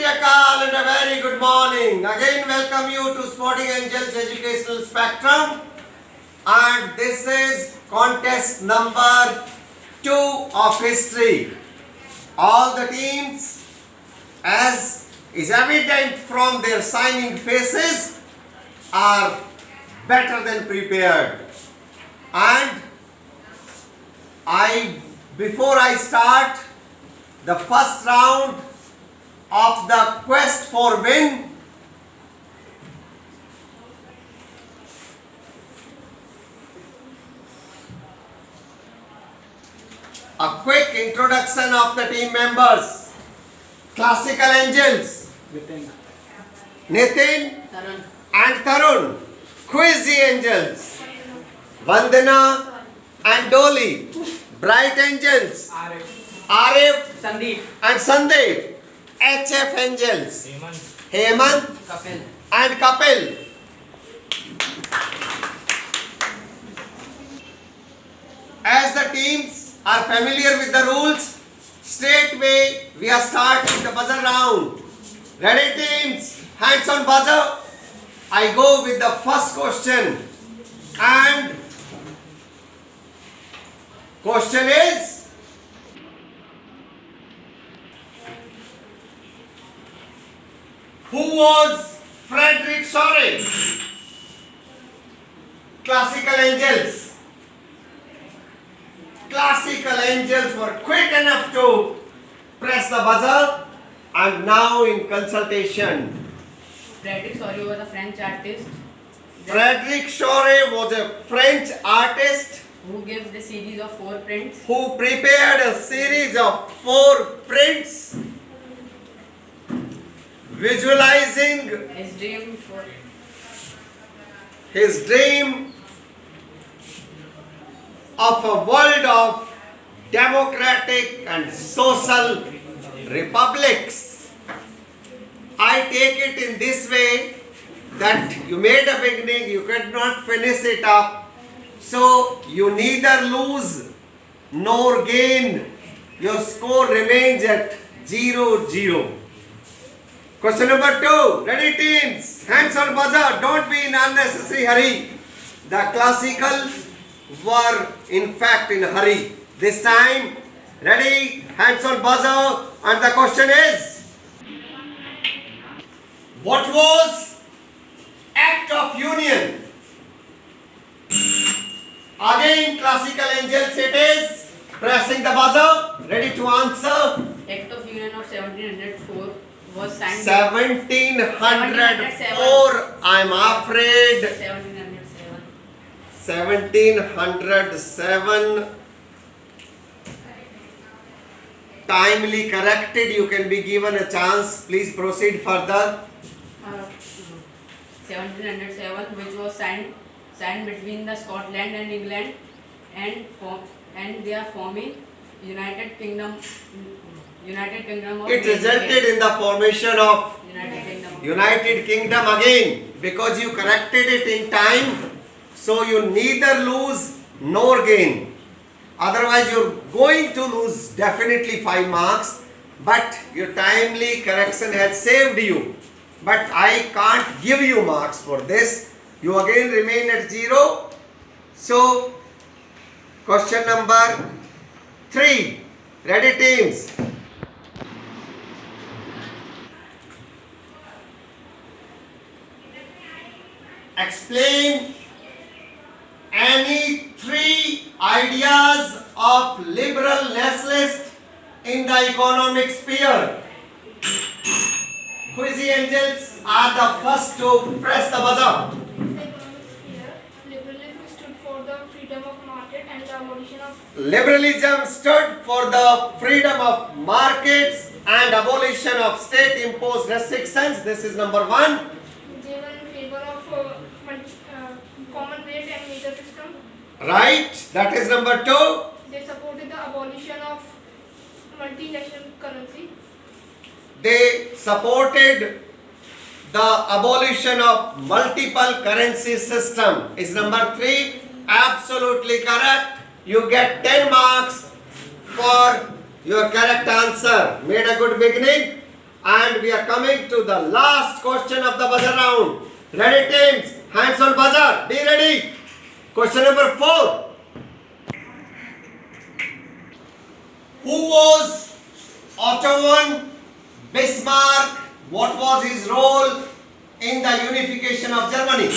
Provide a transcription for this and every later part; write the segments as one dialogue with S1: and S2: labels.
S1: Akal and a very good morning. Again welcome you to Sporting Angels Educational Spectrum, and this is contest number 2 of history. All the teams, as is evident from their shining faces, are better than prepared. And before I start the first round of the quest for win, a quick introduction of the team members. Classical Angels, Nitin and Tarun. Quizzy Angels, Vandana and Dolly. Bright Angels, Arif
S2: Sandeep
S1: and Sandeep. HF Angels, Hemant and Kapil. As the teams are familiar with the rules, straightway we are starting the buzzer round. Ready teams? Hands on buzzer. I go with the first question, and question is, who was Frederick Shore? Classical Angels. Classical Angels were quick enough to press the buzzer, and now in consultation.
S2: Frederick Shore was a French artist.
S1: Frederick Shore was a French artist
S2: Who gives the series of 4 prints.
S1: who prepared a series of 4 prints visualizing
S2: His dream
S1: his dream of a world of democratic and social republics. I take it in this way that you made a beginning, you could not finish it up, so you neither lose nor gain. Your score remains at 0-0. Question number 2. Ready teams? Hands on buzzer. Don't be in unnecessary hurry. The classical were in fact in a hurry. This time, ready? Hands on buzzer. And the question is, what was Act of Union? Again, Classical Angels it is. Pressing the buzzer. Ready to answer?
S2: Act of Union of 1704 was signed.
S1: 1704. I'm afraid.
S2: 1707.
S1: 1707. Timely corrected. You can be given a chance. Please proceed further.
S2: 1707, which was signed between the Scotland and England, and they are forming United Kingdom of
S1: It resulted in the formation of
S2: United Kingdom.
S1: United Kingdom again, because you corrected it in time, so you neither lose nor gain. Otherwise you're going to lose definitely 5 marks, but your timely correction has saved you. But I can't give you marks for this. You again remain at 0. So question number 3. Ready teams? Explain any 3 ideas of liberal nationalist in the economic sphere. Quizzy Angels are the first to press the buzzer.
S3: Liberalism stood for the freedom of market and the abolition of
S1: Liberalism stood for the freedom of markets and abolition of state-imposed restrictions. This is number 1.
S3: they were in favor of common rate and meter system.
S1: Right. That is number 2.
S3: They supported the abolition of multinational currency.
S1: They supported the abolition of multiple currency system. Is number 3. Absolutely correct. You get 10 marks for your correct answer. Made a good beginning. And we are coming to the last question of the buzzer round. Ready teams? Hands on buzzer. Be ready. Question number 4. Who was Otto Bismarck? What was his role in the unification of Germany?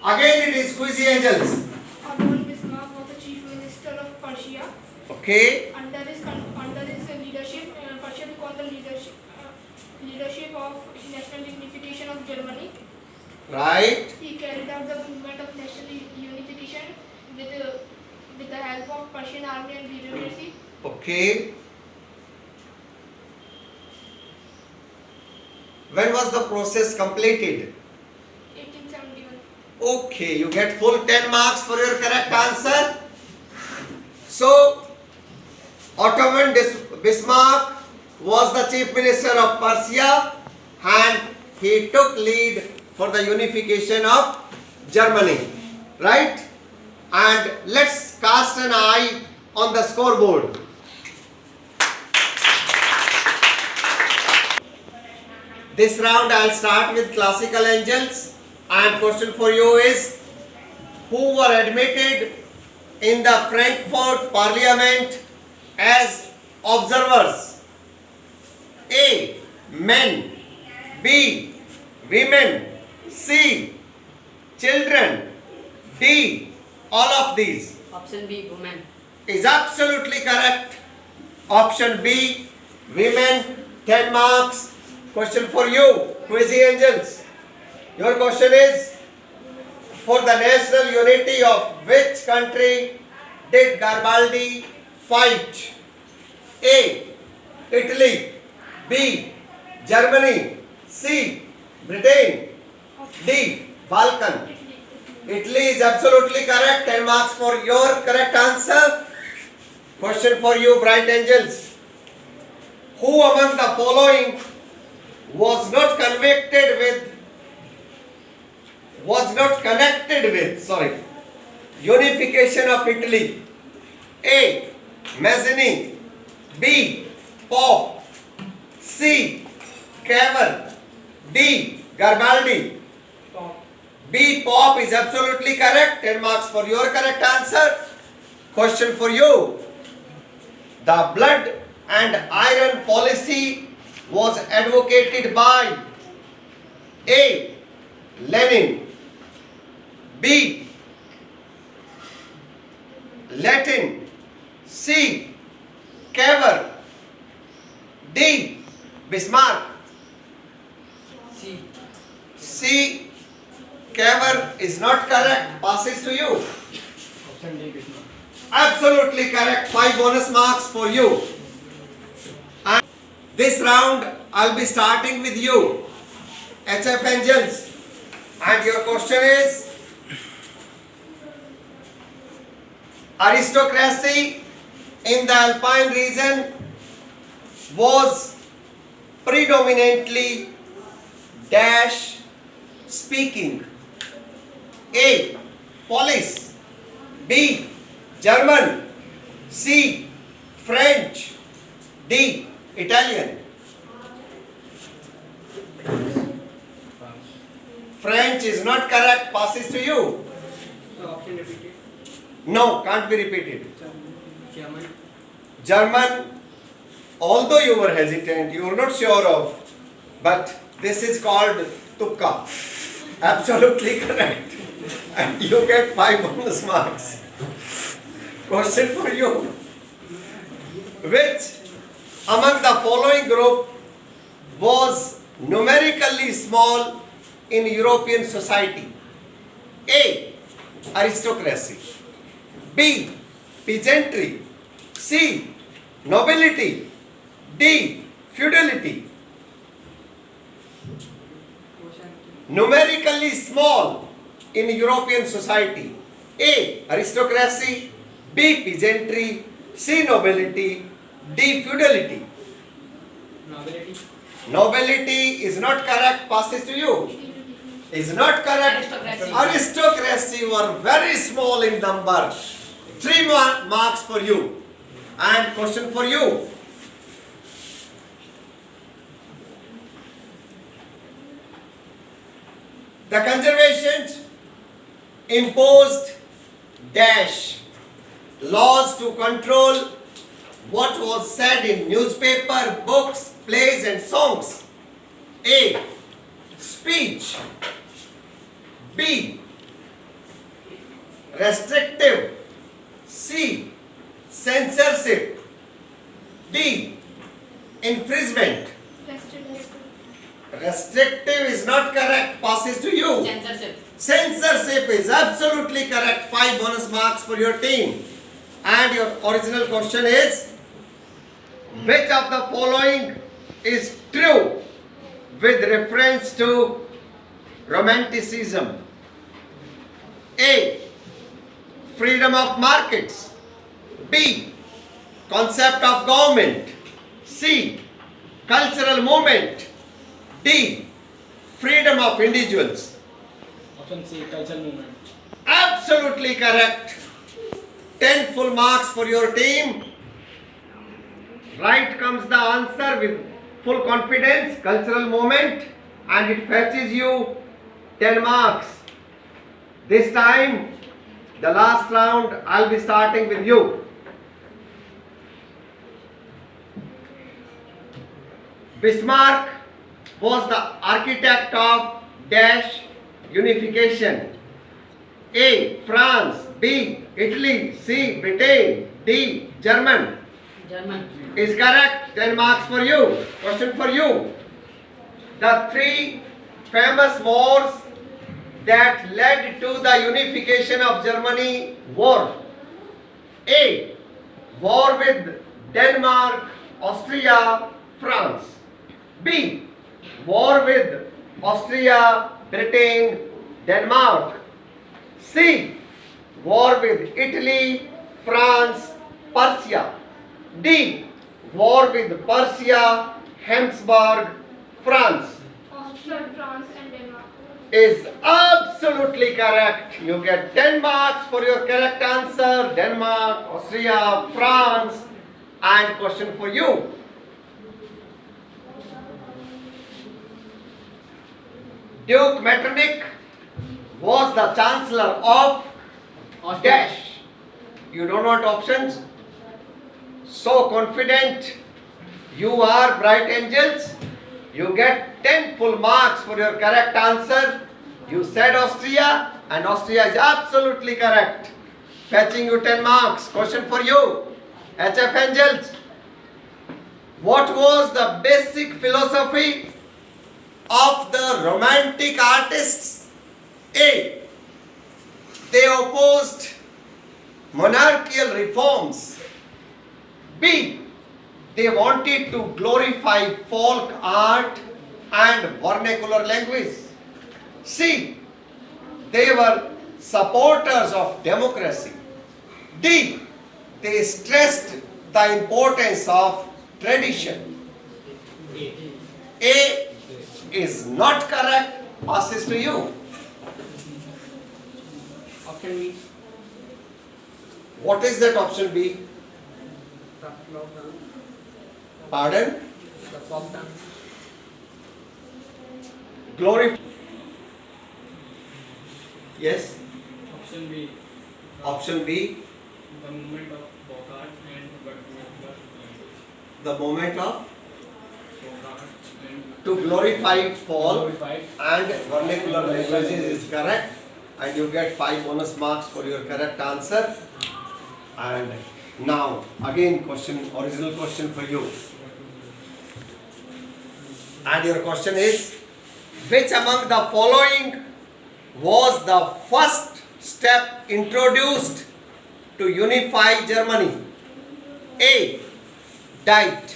S1: Again it is Quizzy Angels.
S3: Otto Bismarck was the chief minister of Prussia.
S1: Okay.
S3: Under his leadership, Prussia became the leadership of national unification of Germany.
S1: Right.
S3: He carried out the movement of national unification with the help of Prussian army and bureaucracy.
S1: Okay. When was the process completed?
S3: 1871.
S1: Okay, you get full 10 marks for your correct answer. So, Otto Bismarck was the chief minister of Prussia and he took lead for the unification of Germany. Right? And let's cast an eye on the scoreboard. This round I'll start with classical angels, and question for you is, who were admitted in the Frankfurt Parliament as observers? A. Men. B. Women. C. Children. D. All of these.
S2: Option B, women.
S1: Is absolutely correct. Option B. Women. 10 marks. Question for you, Quizzy Angels. Your question is, for the national unity of which country did Garibaldi fight? A. Italy. B. Germany. C. Britain. D. Balkan. Italy is absolutely correct. 10 marks for your correct answer. Question for you, bright angels. Who among the following was not connected with unification of Italy? A. Mazzini. B. Pope. C. Cavour. D. Garibaldi. B. Pope is absolutely correct. 10 marks for your correct answer. Question for you. The blood and iron policy was advocated by A. Lenin. B. Latin. C. Cavour. D. Bismarck.
S2: C.
S1: C. Cavour is not correct. Passes to you.
S2: Option D, Bismarck.
S1: Absolutely correct. 5 bonus marks for you. And this round I'll be starting with you, HF Angels. And your question is, aristocracy in the Alpine region was predominantly dash speaking. A. Polish. B. German. C. French. D. Italian. French is not correct. Passes to you.
S2: So option repeated.
S1: No, can't be repeated.
S2: German.
S1: German, although you were hesitant, you were not sure of, but this is called Tukka. Absolutely correct. And you get 5 bonus marks. Question for you. Which among the following group was numerically small in European society? A. Aristocracy. B. Peasantry. C. Nobility. D. Feudality. Numerically small in European society. A. Aristocracy. B. Peasantry. C. Nobility. D. Feudality.
S2: Nobility.
S1: Nobility is not correct. Passes to you. Is not correct.
S2: Aristocracy.
S1: Aristocracy were very small in number. 3 marks for you. And question for you. The conservations imposed dash laws to control what was said in newspaper, books, plays and songs. A. Speech. B. Restrictive. C. Censorship. D. Infringement.
S3: Restrictive.
S1: Restrictive is not correct. Passes to you.
S2: Censorship.
S1: Censorship is absolutely correct. 5 bonus marks for your team. And your original question is, which of the following is true with reference to romanticism? A. Freedom of markets. B. Concept of government. C. Cultural movement. D. Freedom of individuals.
S4: Option C, cultural movement.
S1: Absolutely correct. 10 full marks for your team. Right comes the answer with full confidence, cultural movement, and it fetches you 10 marks. This time, the last round, I'll be starting with you. Bismarck was the architect of dash unification. A. France. B. Italy. C. Britain. D. German.
S2: German.
S1: Is correct. 10 marks for you. Question for you. The 3 famous wars that led to the unification of Germany were: A. War with Denmark, Austria, France. B. War with Austria, Britain, Denmark. C. War with Italy, France, Persia. D. War with Persia, Habsburg, France.
S3: Austria, France and Denmark.
S1: Is absolutely correct. You get 10 marks for your correct answer. Denmark, Austria, France. And question for you. Duke Metternich was the chancellor of dash. You don't want options? So confident you are, bright angels. You get 10 full marks for your correct answer. You said Austria, and Austria is absolutely correct. Fetching you 10 marks. Question for you, HF Angels. What was the basic philosophy of the Romantic artists? A. They opposed monarchical reforms. B. They wanted to glorify folk art and vernacular language. C. They were supporters of democracy. D. They stressed the importance of tradition. A is not correct. Passes to you.
S4: Option B,
S1: What is that option B?
S4: the folk dance.
S1: Pardon?
S4: The folk dance.
S1: Glory. Yes.
S4: Option B,
S1: Option B.
S4: the movement of folk art and vernacular language.
S1: The moment of
S4: Folk art and
S1: to glorify folk
S4: glorified.
S1: and vernacular languages is correct, and you get 5 bonus marks for your correct answer. And now again original question for you. And your question is, which among the following was the first step introduced to unify Germany? A. Diet.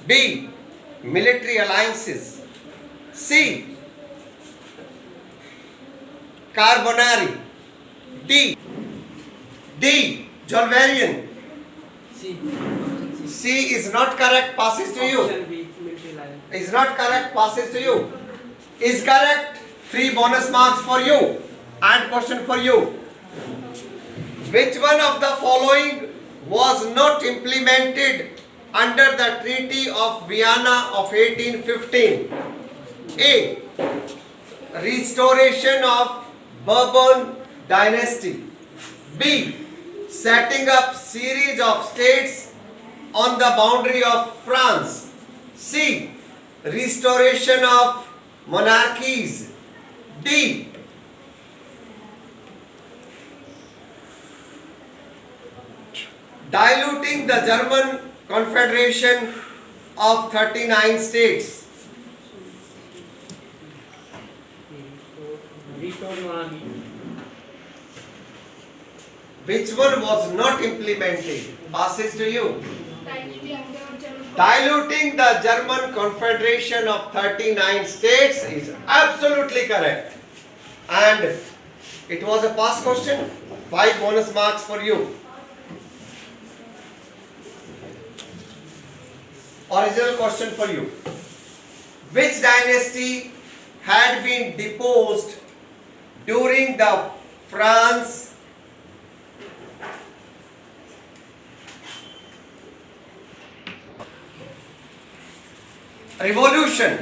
S1: B. Military alliances. C. Carbonari. D. Jolvarian.
S4: C.
S1: C is not correct. Passes to you.
S4: Option B, military line.
S1: Is not correct. Passes to you. Is correct. 3 bonus marks for you. And question for you. Which one of the following was not implemented under the Treaty of Vienna of 1815? A. restoration of Bourbon dynasty. B. Setting up series of states on the boundary of France. C. Restoration of monarchies. D. Diluting the German Confederation of 39 states.
S4: Restore monarchy.
S1: Which one was not implemented? Passes to you.
S3: German.
S1: Diluting the German Confederation of 39 states is absolutely correct. And it was a pass question. 5 bonus marks for you. Original question for you. Which dynasty had been deposed during the France Revolution?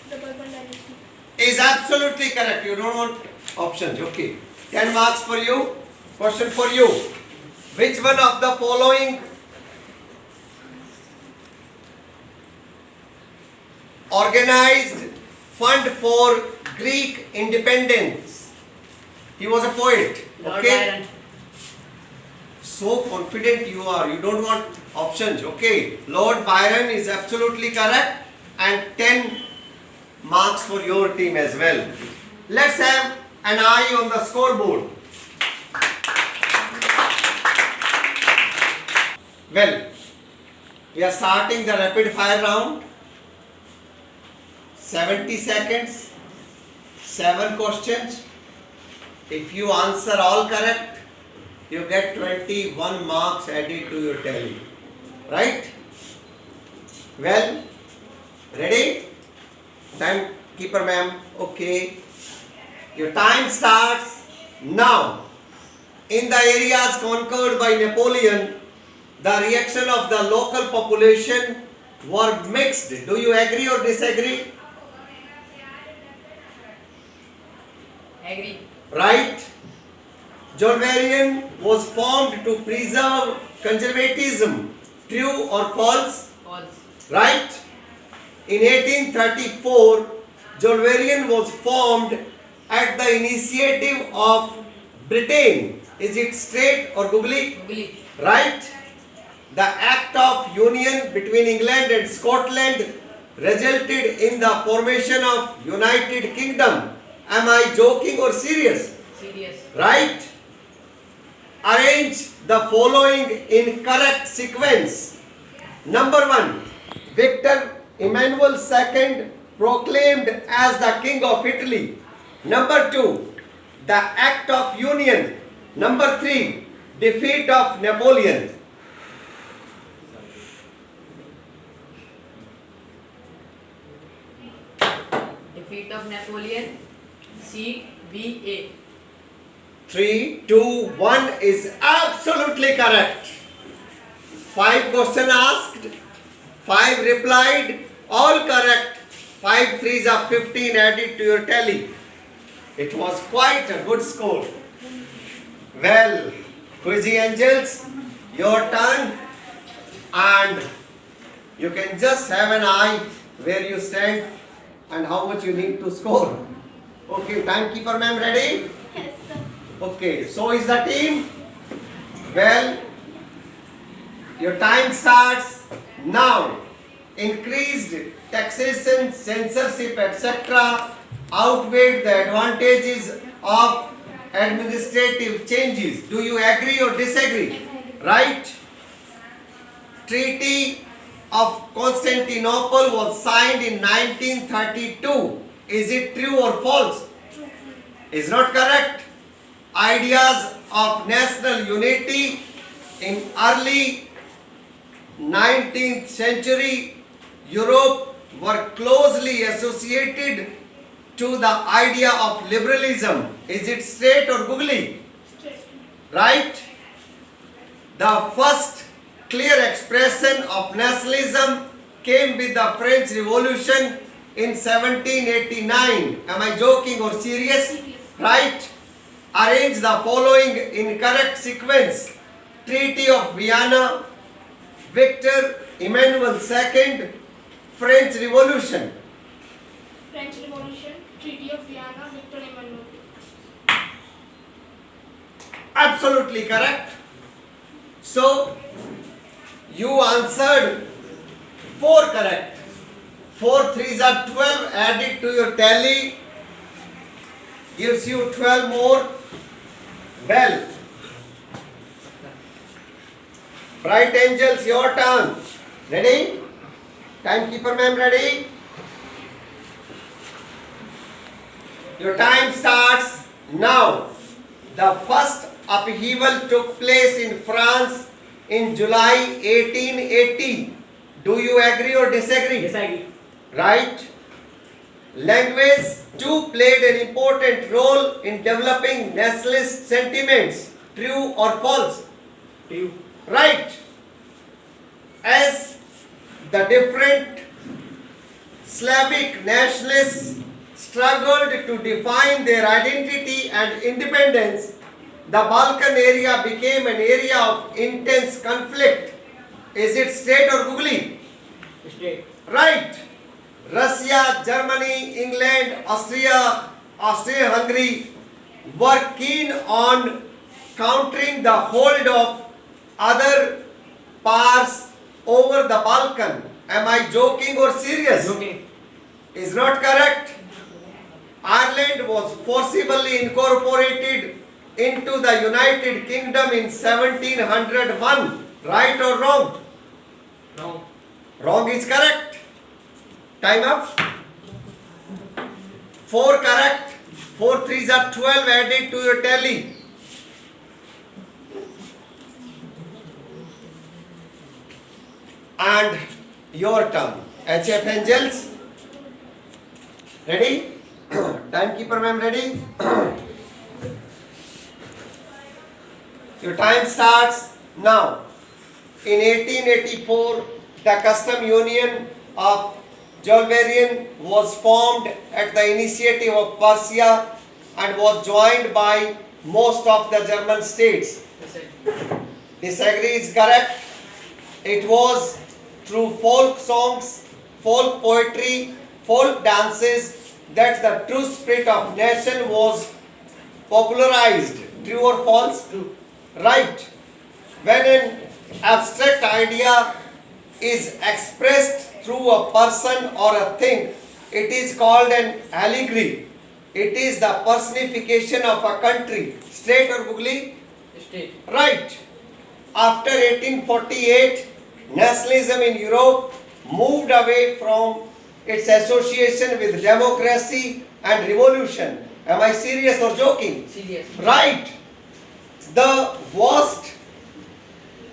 S3: The Bourbon dynasty.
S1: Is absolutely correct. You don't want options. Okay. 10 marks for you. Question for you. Which one of the following organized fund for Greek independence? He was a poet.
S2: Lord
S1: Okay.
S2: Byron.
S1: So confident you are. You don't want options. Okay. Lord Byron is absolutely correct. And 10 marks for your team as well. Let's have an eye on the scoreboard. Well, we are starting the rapid fire round. 70 seconds, 7 questions. If you answer all correct, you get 21 marks added to your tally. Right? Well, ready? Timekeeper ma'am, okay. Your time starts now. In the areas conquered by Napoleon, the reaction of the local population were mixed. Do you agree or disagree?
S2: Agree.
S1: Right? Jolvarian was formed to preserve conservatism. True or false?
S2: False.
S1: Right? In 1834, Jolvarian was formed at the initiative of Britain. Is it straight or googly?
S2: Googly.
S1: Right? The Act of Union between England and Scotland resulted in the formation of United Kingdom. Am I joking or serious?
S2: Serious.
S1: Right? Arrange the following in correct sequence. Number 1. Victor Emmanuel II proclaimed as the King of Italy. Number 2. The Act of Union. Number 3. Defeat of Napoleon.
S2: Defeat of Napoleon. C. B. A.
S1: 3, 2, 1 is absolutely correct. 5 questions asked, 5 replied, all correct. 5 threes are 15 added to your tally. It was quite a good score. Well, Quizzy Angels, your turn, and you can just have an eye where you stand and how much you need to score. Okay, timekeeper ma'am, ready?
S3: Yes, sir.
S1: Okay, so is the team? Well, your time starts now. Increased taxation, censorship, etc. outweighed the advantages of administrative changes. Do you agree or disagree? Right? Treaty of Constantinople was signed in 1932. Is it true or false? Is not correct. Ideas of national unity in early 19th century Europe were closely associated to the idea of liberalism. Is it straight or googly?
S3: Straight.
S1: Right? The first clear expression of nationalism came with the French Revolution in 1789. Am I joking or serious?
S3: Serious.
S1: Right. Arrange the following in correct sequence. Treaty of Vienna, Victor Emmanuel II, French Revolution.
S3: French Revolution, Treaty of Vienna, Victor Emmanuel.
S1: Absolutely correct. So, you answered 4 correct. 4 threes are 12, added to your tally, gives you 12 more. Well, Bright Angels, your turn. Ready? Timekeeper ma'am, ready? Your time starts now. The first upheaval took place in France in July 1880. Do you agree or disagree?
S2: Disagree.
S1: Right. Language too played an important role in developing nationalist sentiments. True or false?
S2: True.
S1: Right. As the different Slavic nationalists struggled to define their identity and independence, the Balkan area became an area of intense conflict. Is it straight or googly?
S2: Straight.
S1: Right. Russia, Germany, England, Austria-Hungary were keen on countering the hold of other powers over the Balkan. Am I joking or serious?
S2: Joking.
S1: Is not correct. Ireland was forcibly incorporated into the United Kingdom in 1701. Right or wrong?
S2: Wrong.
S1: Wrong is correct. Time up. 4 correct. 4 threes are 12 added to your tally. And your turn. HF Angels. Ready? Timekeeper ma'am, ready? Your time starts now. In 1884, the Custom Union of Julvarian was formed at the initiative of Persia and was joined by most of the German states. Disagree is correct. It was through folk songs, folk poetry, folk dances that the true spirit of nation was popularized. True or false?
S2: True.
S1: Right. When an abstract idea is expressed through a person or a thing, it is called an allegory. It is the personification of a country. Straight or googly?
S2: Straight.
S1: Right. After 1848, nationalism in Europe moved away from its association with democracy and revolution. Am I serious or joking?
S2: Serious.
S1: Right. The vast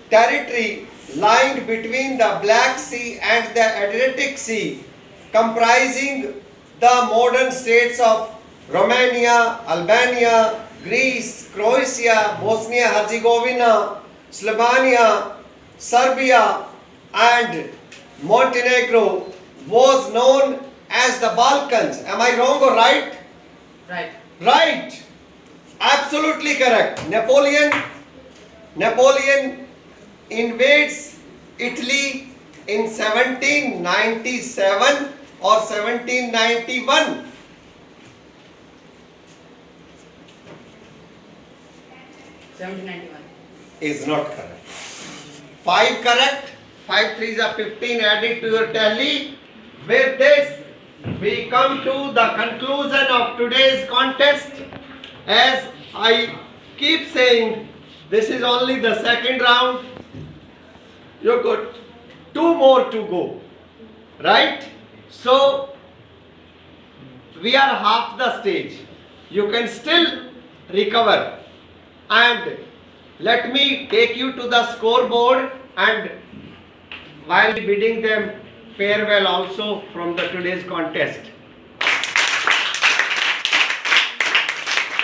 S1: territory lying between the Black Sea and the Adriatic Sea, comprising the modern states of Romania, Albania, Greece, Croatia, Bosnia-Herzegovina, Slovenia, Serbia and Montenegro, was known as the Balkans. Am I wrong or right?
S2: Right.
S1: Right. Absolutely correct. Napoleon invades Italy in 1797 or 1791. Is not correct. 5 correct. 5 threes are 15 added to your tally. With this, we come to the conclusion of today's contest. As I keep saying, this is only the second round. You got 2 more to go. Right? So, we are half the stage. You can still recover. And let me take you to the scoreboard, and while bidding them farewell also from the today's contest.